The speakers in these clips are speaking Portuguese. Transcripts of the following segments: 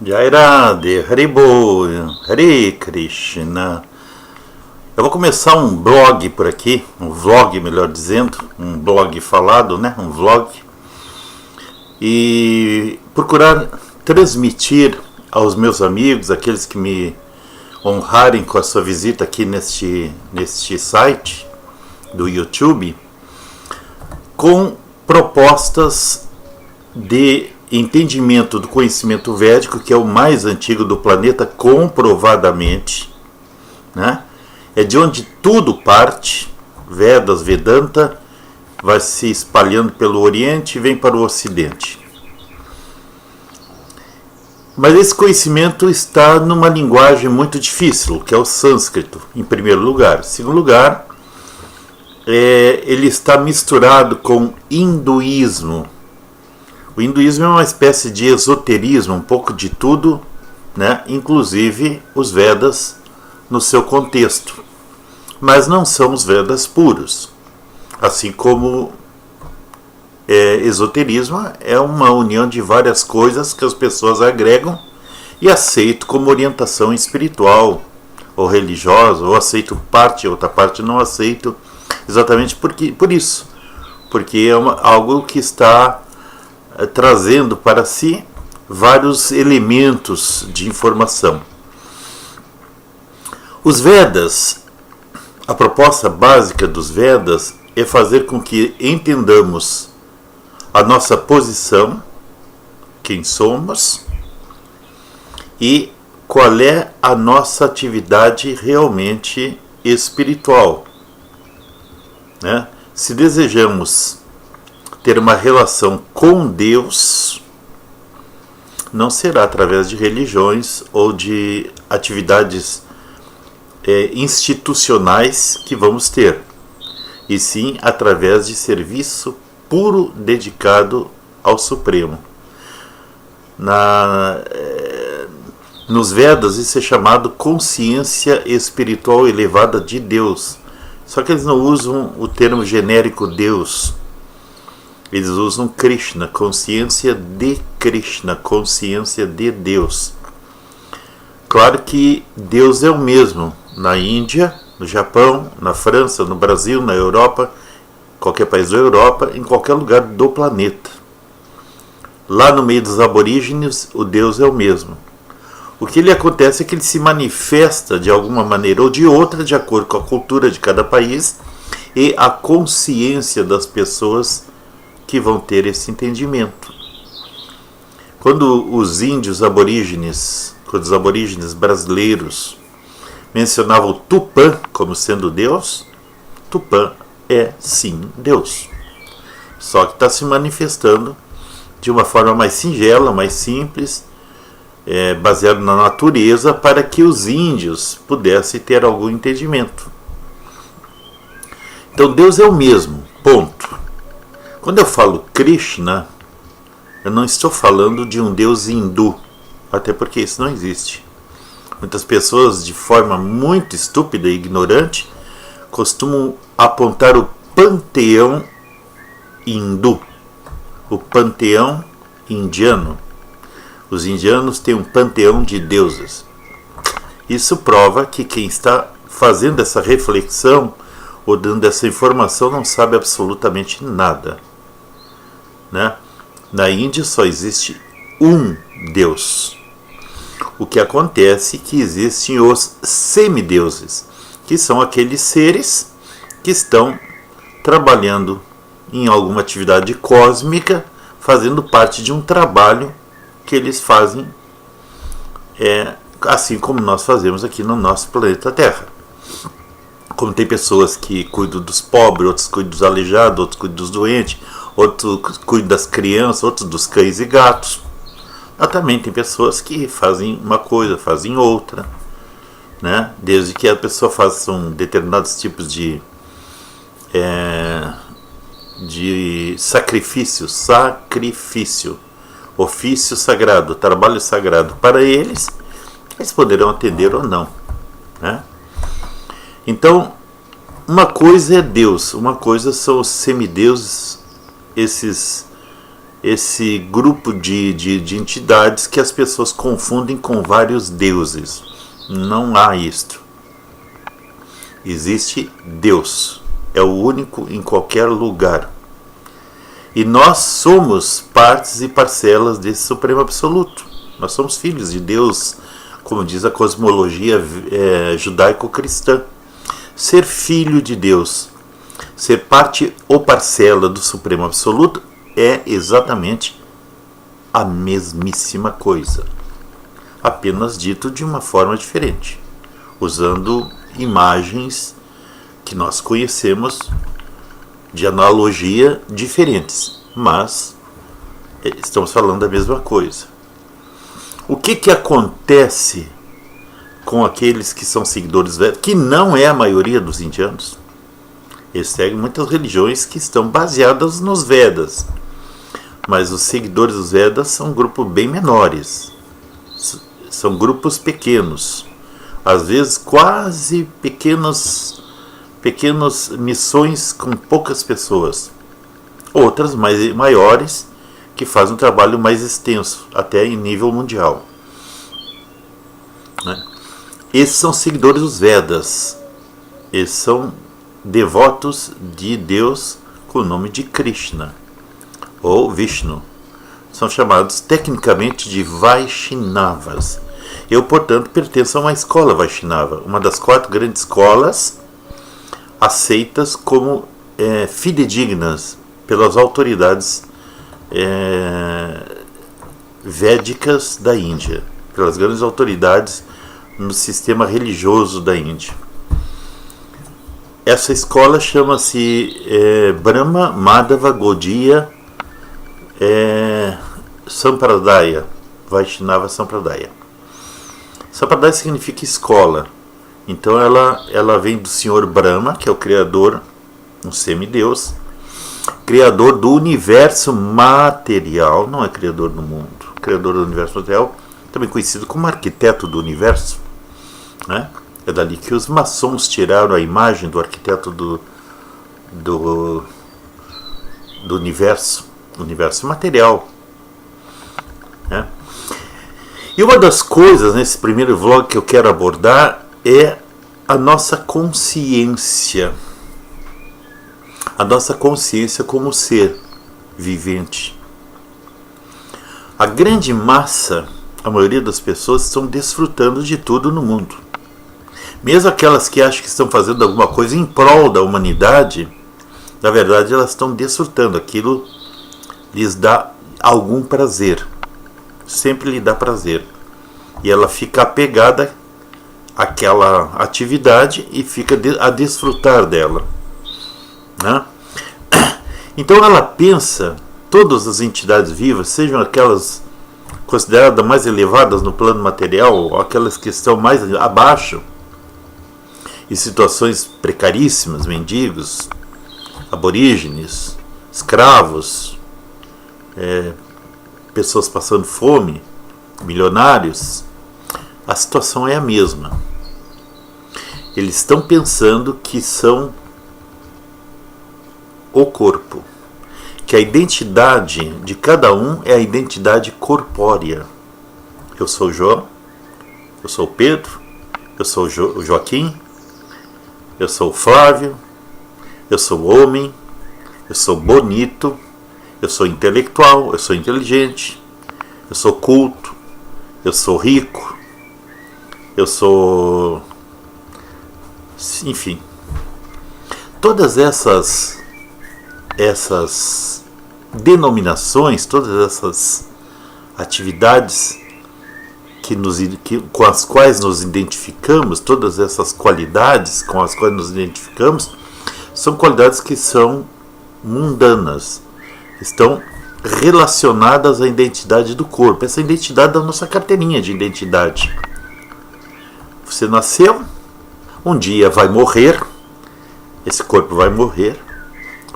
Jairade, Haribo, Hare Krishna. Eu vou começar um blog por aqui, um vlog, melhor dizendo, um blog falado, né? Um vlog. E procurar transmitir aos meus amigos, aqueles que me honrarem com a sua visita aqui neste site do YouTube, com propostas de entendimento do conhecimento védico, que é o mais antigo do planeta, comprovadamente, né? É de onde tudo parte. Vedas, Vedanta, vai se espalhando pelo Oriente e vem para o Ocidente. Mas esse conhecimento está numa linguagem muito difícil, que é o sânscrito, em primeiro lugar. Em segundo lugar, ele está misturado com hinduísmo. O hinduísmo é uma espécie de esoterismo, um pouco de tudo, né? Inclusive os Vedas no seu contexto. Mas não são os Vedas puros. Assim como esoterismo é uma união de várias coisas que as pessoas agregam e aceitam como orientação espiritual ou religiosa, ou aceito parte, outra parte não aceito, exatamente por isso. Porque é algo que está trazendo para si vários elementos de informação. Os Vedas, a proposta básica dos Vedas é fazer com que entendamos a nossa posição, quem somos, e qual é a nossa atividade realmente espiritual, né? Se desejamos ter uma relação com Deus, não será através de religiões ou de atividades institucionais que vamos ter, e sim através de serviço puro dedicado ao Supremo. Nos Vedas isso é chamado consciência espiritual elevada de Deus, só que eles não usam o termo genérico Deus. Eles usam Krishna, consciência de Deus. Claro que Deus é o mesmo na Índia, no Japão, na França, no Brasil, na Europa, qualquer país da Europa, em qualquer lugar do planeta. Lá no meio dos aborígenes, o Deus é o mesmo. O que lhe acontece é que ele se manifesta de alguma maneira ou de outra, de acordo com a cultura de cada país e a consciência das pessoas que vão ter esse entendimento. Quando os aborígenes brasileiros mencionavam o Tupã como sendo Deus, Tupã é sim Deus. Só que está se manifestando de uma forma mais singela, mais simples, baseado na natureza, para que os índios pudessem ter algum entendimento. Então Deus é o mesmo, ponto. Quando eu falo Krishna, eu não estou falando de um Deus hindu, até porque isso não existe. Muitas pessoas, de forma muito estúpida e ignorante, costumam apontar o panteão hindu, o panteão indiano. Os indianos têm um panteão de deuses. Isso prova que quem está fazendo essa reflexão ou dando essa informação não sabe absolutamente nada, né? Na Índia só existe um Deus. O que acontece é que existem os semideuses, que são aqueles seres que estão trabalhando em alguma atividade cósmica, fazendo parte de um trabalho que eles fazem, assim como nós fazemos aqui no nosso planeta Terra. Como tem pessoas que cuidam dos pobres, outros cuidam dos aleijados, outros cuidam dos doentes, outros cuidam das crianças, outros dos cães e gatos. Mas também tem pessoas que fazem uma coisa, fazem outra, né? Desde que a pessoa faça determinados tipos de sacrifício, ofício sagrado, trabalho sagrado para eles poderão atender ou não, né? Então, uma coisa é Deus, uma coisa são os semideuses, esses esse grupo de entidades que as pessoas confundem com vários deuses. Não há isto. Existe Deus. É o único em qualquer lugar. E nós somos partes e parcelas desse Supremo Absoluto. Nós somos filhos de Deus, como diz a cosmologia judaico-cristã. Ser filho de Deus, ser parte ou parcela do Supremo Absoluto é exatamente a mesmíssima coisa. Apenas dito de uma forma diferente, usando imagens que nós conhecemos de analogia diferentes, mas estamos falando da mesma coisa. O que acontece com aqueles que são seguidores Vedas, que não é a maioria dos indianos? Eles seguem muitas religiões que estão baseadas nos Vedas, mas os seguidores dos Vedas são um grupo bem menores, são grupos pequenos, às vezes quase pequenas missões com poucas pessoas, outras maiores que fazem um trabalho mais extenso, até em nível mundial, né? Esses são seguidores dos Vedas, eles são devotos de Deus com o nome de Krishna ou Vishnu. São chamados tecnicamente de Vaishnavas. Eu, portanto, pertenço a uma escola Vaishnava, uma das 4 grandes escolas aceitas como fidedignas pelas autoridades védicas da Índia, pelas grandes autoridades no sistema religioso da Índia. Essa escola chama-se Brahma Madhava Gaudiya Sampradaya, Vaishnava Sampradaya. Sampradaya significa escola. Então ela vem do Senhor Brahma, que é o criador, um semideus, criador do universo material, não é criador do mundo, criador do universo material, também conhecido como arquiteto do universo, né? É dali que os maçons tiraram a imagem do arquiteto do universo material, né? E uma das coisas nesse primeiro vlog que eu quero abordar é a nossa consciência. A nossa consciência como ser vivente. A grande massa, a maioria das pessoas, estão desfrutando de tudo no mundo. Mesmo aquelas que acham que estão fazendo alguma coisa em prol da humanidade, na verdade elas estão desfrutando. Aquilo lhes dá algum prazer. Sempre lhe dá prazer. E ela fica apegada àquela atividade e fica a desfrutar dela, né? Então ela pensa, todas as entidades vivas, sejam aquelas consideradas mais elevadas no plano material, ou aquelas que estão mais abaixo, em situações precaríssimas, mendigos, aborígenes, escravos, pessoas passando fome, milionários, a situação é a mesma. Eles estão pensando que são o corpo, que a identidade de cada um é a identidade corpórea. Eu sou o João, eu sou o Pedro, eu sou o Joaquim, eu sou o Flávio, eu sou o homem, eu sou bonito, eu sou intelectual, eu sou inteligente, eu sou culto, eu sou rico, eu sou... Enfim, todas essas denominações, todas essas atividades com as quais nos identificamos, todas essas qualidades com as quais nos identificamos, são qualidades que são mundanas, estão relacionadas à identidade do corpo, essa identidade da nossa carteirinha de identidade. Você nasceu, um dia vai morrer, esse corpo vai morrer,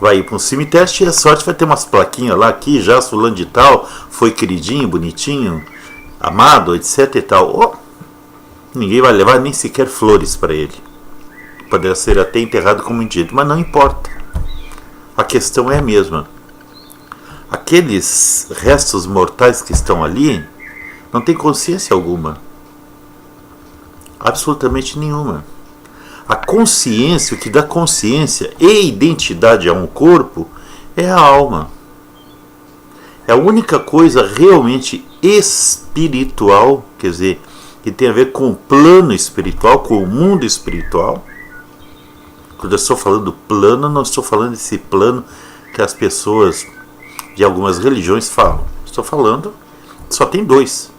vai ir para um cemitério e a sorte vai ter umas plaquinhas lá, aqui já fulano de tal, foi queridinho, bonitinho, amado, etc e tal. Oh, ninguém vai levar nem sequer flores para ele. Poderá ser até enterrado como indígena, mas não importa. A questão é a mesma. aqueles restos mortais que estão ali não têm consciência alguma. Absolutamente nenhuma. A consciência, o que dá consciência e identidade a um corpo é a alma. É a única coisa realmente espiritual, quer dizer, que tem a ver com o plano espiritual, com o mundo espiritual. Quando eu estou falando plano, não estou falando desse plano que as pessoas de algumas religiões falam. Estou falando, só tem dois,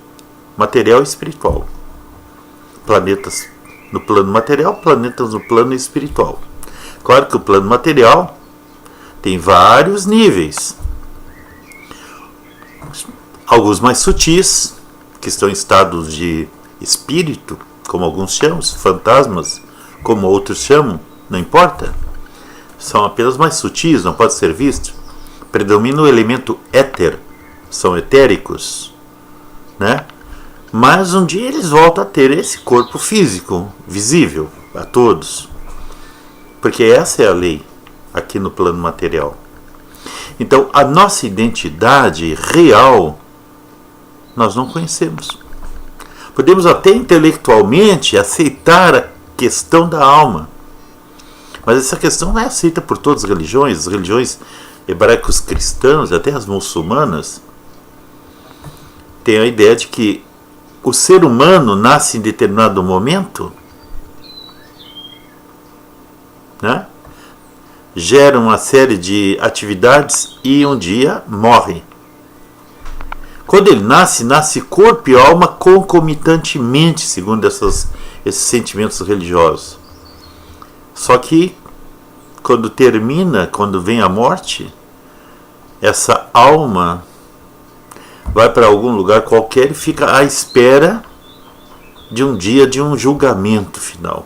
material e espiritual. Planetas no plano material, planetas no plano espiritual. Claro que o plano material tem vários níveis. Alguns mais sutis, que estão em estados de espírito, como alguns chamam, fantasmas, como outros chamam, não importa. São apenas mais sutis, não pode ser visto. Predomina o elemento éter, são etéricos, né? Mas um dia eles voltam a ter esse corpo físico, visível a todos. Porque essa é a lei aqui no plano material. Então, a nossa identidade real nós não conhecemos. Podemos até intelectualmente aceitar a questão da alma. Mas essa questão não é aceita por todas as religiões hebraicos cristãs, até as muçulmanas, têm a ideia de que o ser humano nasce em determinado momento, né? Gera uma série de atividades e um dia morre. Quando ele nasce corpo e alma concomitantemente, segundo esses sentimentos religiosos. Só que, quando termina, quando vem a morte, essa alma vai para algum lugar qualquer e fica à espera de um dia de um julgamento final.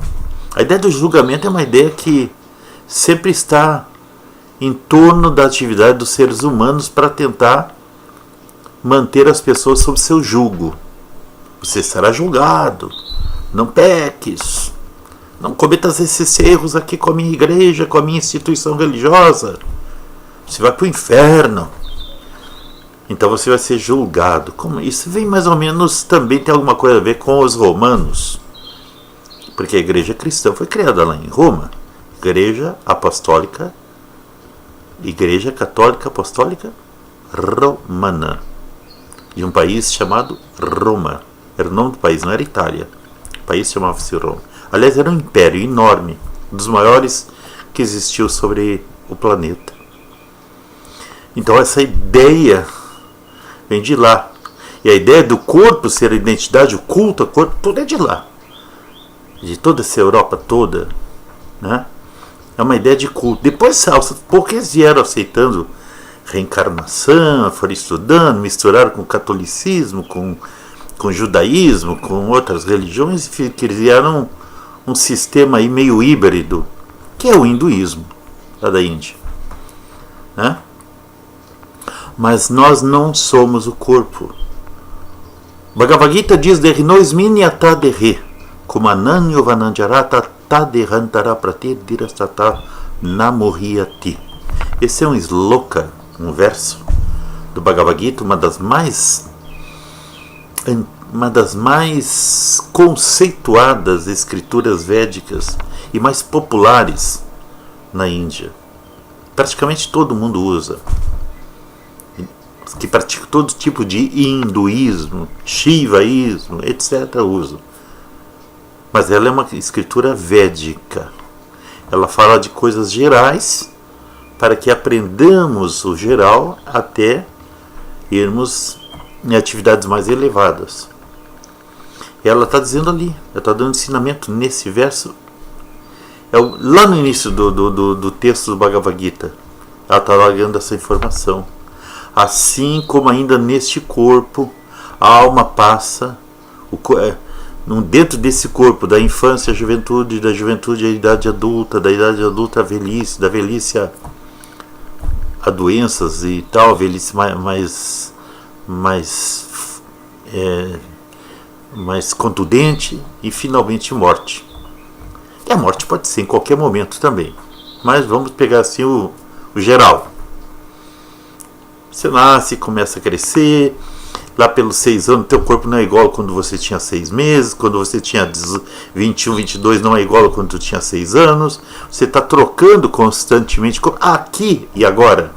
A ideia do julgamento é uma ideia que sempre está em torno da atividade dos seres humanos para tentar manter as pessoas sob seu jugo. Você será julgado, não peques, não cometas esses erros aqui com a minha igreja, com a minha instituição religiosa, você vai para o inferno. Então você vai ser julgado. Como isso vem mais ou menos, também tem alguma coisa a ver com os romanos, porque a igreja cristã foi criada lá em Roma, igreja apostólica, igreja católica apostólica romana, de um país chamado Roma. Era o nome do país, não era Itália. O país chamava-se Roma. Aliás, era um império enorme, um dos maiores que existiu sobre o planeta. Então essa ideia vem de lá. E a ideia do corpo ser a identidade, o culto ao corpo, tudo é de lá. De toda essa Europa toda, né? É uma ideia de culto. Depois, aos poucos vieram aceitando reencarnação, foram estudando, misturaram com o catolicismo, com o judaísmo, com outras religiões, e criaram um sistema aí meio híbrido, que é o hinduísmo, lá da Índia, né? Mas nós não somos o corpo. Bhagavad Gita diz: Derinoismini ataderre, kumananyo vananjarata taderantara pratirdirastata namoriati. Esse é um sloka, um verso do Bhagavad Gita, uma das mais conceituadas escrituras védicas e mais populares na Índia. Praticamente todo mundo usa. Que pratica todo tipo de hinduísmo, shivaísmo, etc. usa. Mas ela é uma escritura védica. Ela fala de coisas gerais para que aprendamos o geral até irmos em atividades mais elevadas. Ela está dizendo ali, ela está dando ensinamento nesse verso. Lá no início do texto do Bhagavad Gita, ela está largando essa informação. Assim como ainda neste corpo, a alma passa, dentro desse corpo, da infância à juventude, da juventude à idade adulta, da idade adulta à velhice, da velhice a doenças e tal, velhice mais contundente e finalmente morte. E a morte pode ser em qualquer momento também, mas vamos pegar assim o geral. Você nasce, começa a crescer. Lá pelos 6 anos, teu corpo não é igual quando você tinha 6 meses. Quando você tinha 21, 22, não é igual quando tu tinha 6 anos. Você está trocando constantemente, aqui e agora,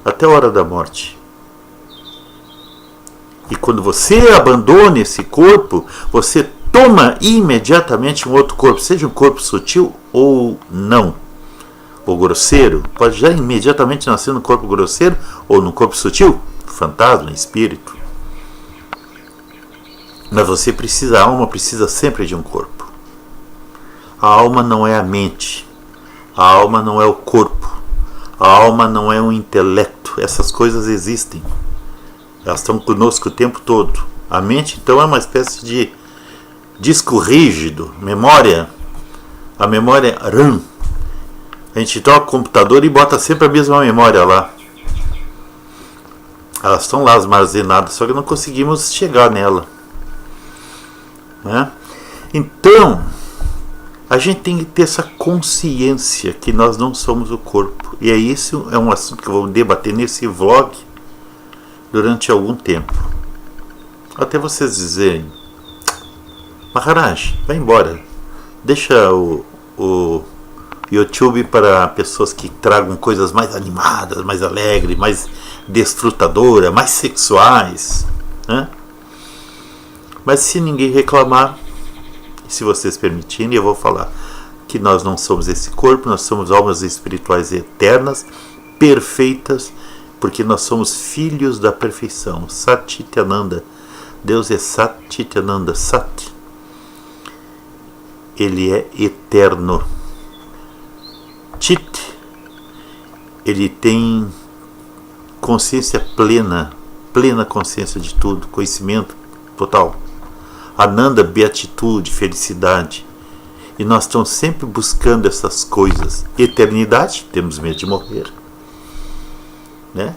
até a hora da morte. E quando você abandona esse corpo, você toma imediatamente um outro corpo, seja um corpo sutil ou não. Ou grosseiro, pode já imediatamente nascer no corpo grosseiro ou no corpo sutil, fantasma, espírito. Mas você precisa, a alma precisa sempre de um corpo. A alma não é a mente, a alma não é o corpo, a alma não é o intelecto. Essas coisas existem, elas estão conosco o tempo todo. A mente então é uma espécie de disco rígido, memória, a memória RAM. A gente toca o computador e bota sempre a mesma memória lá. Elas estão lá armazenadas, só que não conseguimos chegar nela, né? Então, a gente tem que ter essa consciência que nós não somos o corpo. E isso é um assunto que eu vou debater nesse vlog durante algum tempo. Até vocês dizerem: Maharaj, vai embora. Deixa o YouTube para pessoas que tragam coisas mais animadas, mais alegres, mais desfrutadoras, mais sexuais, né? Mas se ninguém reclamar, se vocês permitirem, eu vou falar que nós não somos esse corpo, nós somos almas espirituais eternas, perfeitas, porque nós somos filhos da perfeição. Satchitananda, Deus é Satchitananda, Sat. Ele é eterno. Chit, ele tem consciência plena, plena consciência de tudo, conhecimento total. Ananda, beatitude, felicidade. E nós estamos sempre buscando essas coisas. Eternidade, temos medo de morrer, né?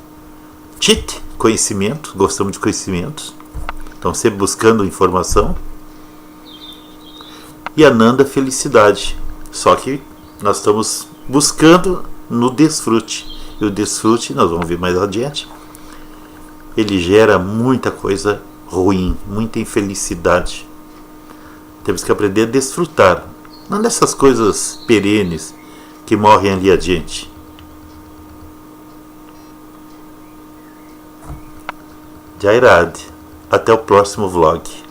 Chit, conhecimento, gostamos de conhecimentos, estamos sempre buscando informação. E Ananda, felicidade. Só que nós estamos buscando no desfrute. E o desfrute, nós vamos ver mais adiante, ele gera muita coisa ruim, muita infelicidade. Temos que aprender a desfrutar, não dessas coisas perenes que morrem ali adiante. Jairad, até o próximo vlog.